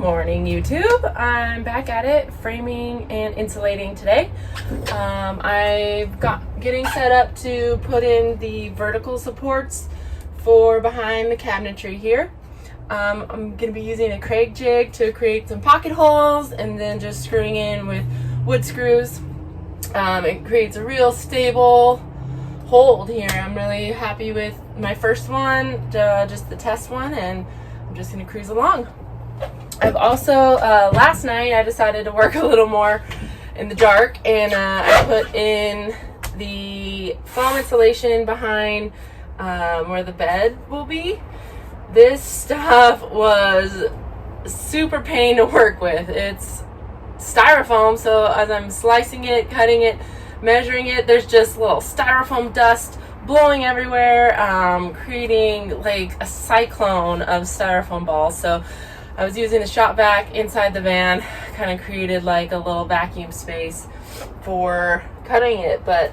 morning, YouTube. I'm back at it, framing and insulating today. I've got getting set up to put in the vertical supports for behind the cabinetry here. I'm going to be using a Kreg jig to create some pocket holes and then just screwing in with wood screws. It creates a real stable hold here. I'm really happy with my first one, just the test one, and I'm just going to cruise along. I've also, last night I decided to work a little more in the dark, and I put in the foam insulation behind where the bed will be. This stuff was super pain to work with. It's styrofoam, so as I'm slicing it, cutting it, measuring it, there's just little styrofoam dust blowing everywhere, creating like a cyclone of styrofoam balls. So I was using the shop vac inside the van, kind of created like a little vacuum space for cutting it. But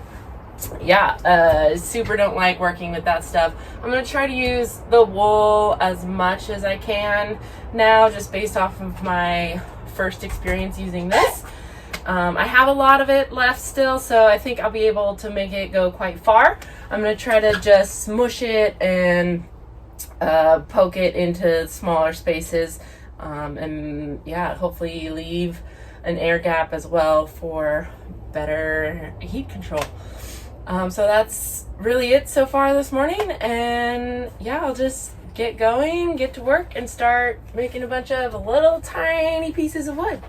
yeah, super don't like working with that stuff. I'm going to try to use the wool as much as I can now, just based off of my first experience using this. I have a lot of it left still, so I think I'll be able to make it go quite far. I'm going to try to just smush it and poke it into smaller spaces, and yeah, hopefully leave an air gap as well for better heat control. So that's really it so far this morning, and yeah, I'll just get going, get to work, and start making a bunch of little tiny pieces of wood.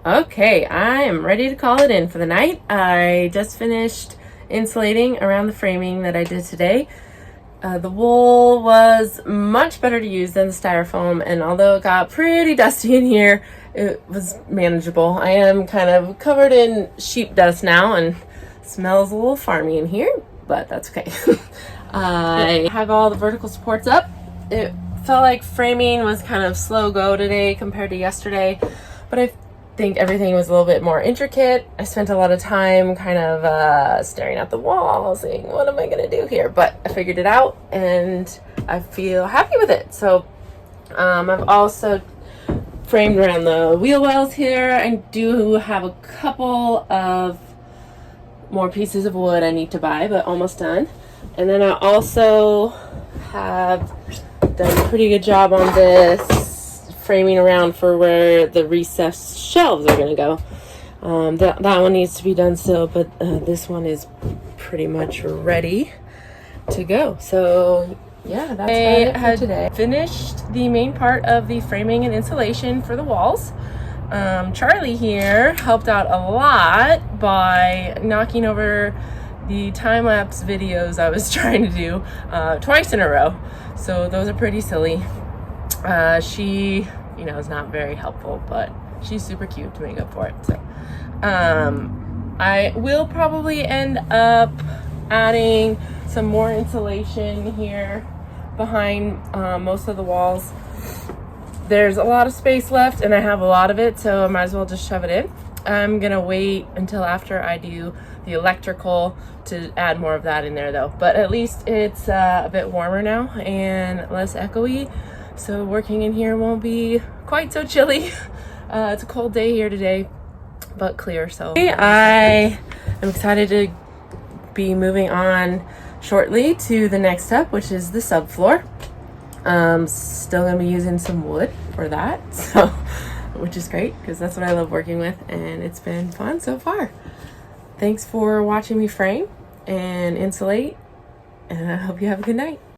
Okay, I am ready to call it in for the night. I just finished insulating around the framing that I did today. The wool was much better to use than the styrofoam, and although it got pretty dusty in here, it was manageable. I am kind of covered in sheep dust now and smells a little farmy in here, but that's okay. I have all the vertical supports up. It felt like framing was kind of slow go today compared to yesterday, but I think everything was a little bit more intricate. I spent a lot of time kind of staring at the wall, saying, what am I going to do here? But I figured it out, and I feel happy with it. So I've also framed around the wheel wells here. I do have a couple of more pieces of wood I need to buy, but almost done. And then I also have done a pretty good job on this framing around for where the recessed shelves are going to go. That one needs to be done still, but this one is pretty much ready to go. So yeah, that's it for today. Finished the main part of the framing and insulation for the walls. Charlie here helped out a lot by knocking over the time-lapse videos I was trying to do twice in a row. So those are pretty silly. She, is not very helpful, but she's super cute to make up for it. So, I will probably end up adding some more insulation here behind most of the walls. There's a lot of space left, and I have a lot of it, so I might as well just shove it in. I'm gonna wait until after I do the electrical to add more of that in there, though. But at least it's a bit warmer now and less echoey, so working in here won't be quite so chilly. It's a cold day here today, but clear. So I am excited to be moving on shortly to the next step, which is the subfloor. Still gonna be using some wood for that, so which is great because that's what I love working with, and it's been fun so far. Thanks for watching me frame and insulate, and I hope you have a good night.